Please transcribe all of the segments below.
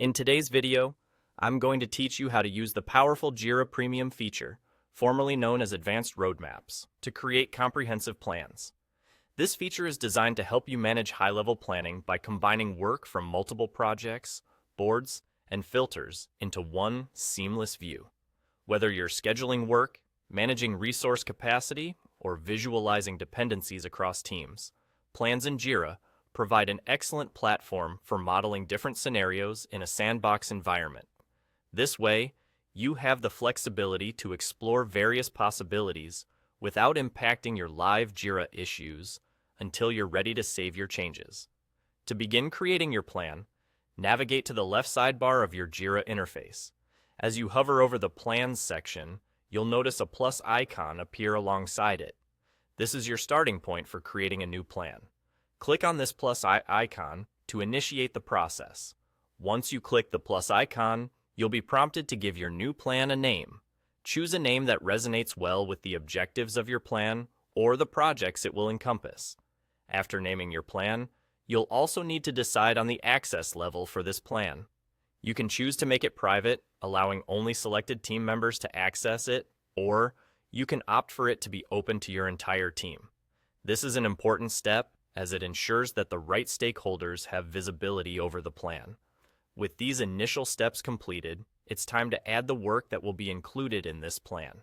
In today's video, I'm going to teach you how to use the powerful Jira Premium feature, formerly known as Advanced Roadmaps, to create comprehensive plans. This feature is designed to help you manage high-level planning by combining work from multiple projects, boards, and filters into one seamless view. Whether you're scheduling work, managing resource capacity, or visualizing dependencies across teams, plans in Jira provide an excellent platform for modeling different scenarios in a sandbox environment. This way, you have the flexibility to explore various possibilities without impacting your live Jira issues until you're ready to save your changes. To begin creating your plan, navigate to the left sidebar of your Jira interface. As you hover over the Plans section, you'll notice a plus icon appear alongside it. This is your starting point for creating a new plan. Click on this plus icon to initiate the process. Once you click the plus icon, you'll be prompted to give your new plan a name. Choose a name that resonates well with the objectives of your plan or the projects it will encompass. After naming your plan, you'll also need to decide on the access level for this plan. You can choose to make it private, allowing only selected team members to access it, or you can opt for it to be open to your entire team. This is an important step as it ensures that the right stakeholders have visibility over the plan. With these initial steps completed, it's time to add the work that will be included in this plan.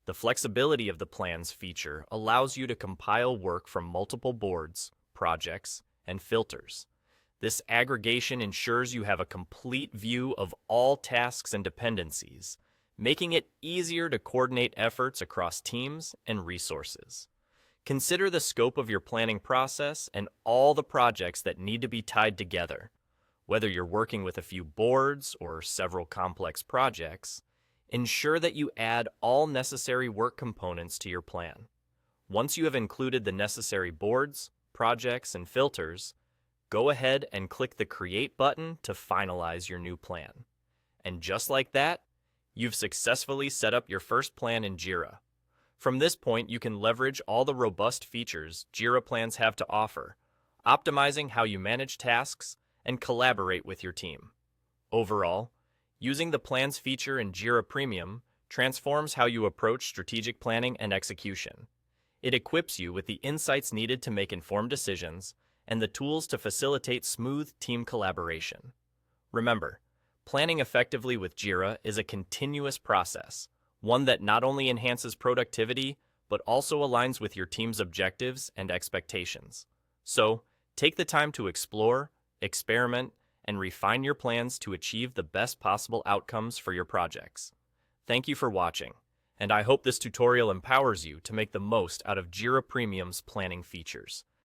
The flexibility of the plans feature allows you to compile work from multiple boards, projects, and filters. This aggregation ensures you have a complete view of all tasks and dependencies, making it easier to coordinate efforts across teams and resources. Consider the scope of your planning process and all the projects that need to be tied together. Whether you're working with a few boards or several complex projects, ensure that you add all necessary work components to your plan. Once you have included the necessary boards, projects, and filters, go ahead and click the Create button to finalize your new plan. And just like that, you've successfully set up your first plan in Jira. From this point, you can leverage all the robust features Jira plans have to offer, optimizing how you manage tasks and collaborate with your team. Overall, using the plans feature in Jira Premium transforms how you approach strategic planning and execution. It equips you with the insights needed to make informed decisions and the tools to facilitate smooth team collaboration. Remember, planning effectively with Jira is a continuous process, one that not only enhances productivity, but also aligns with your team's objectives and expectations. So, take the time to explore, experiment, and refine your plans to achieve the best possible outcomes for your projects. Thank you for watching, and I hope this tutorial empowers you to make the most out of Jira Premium's planning features.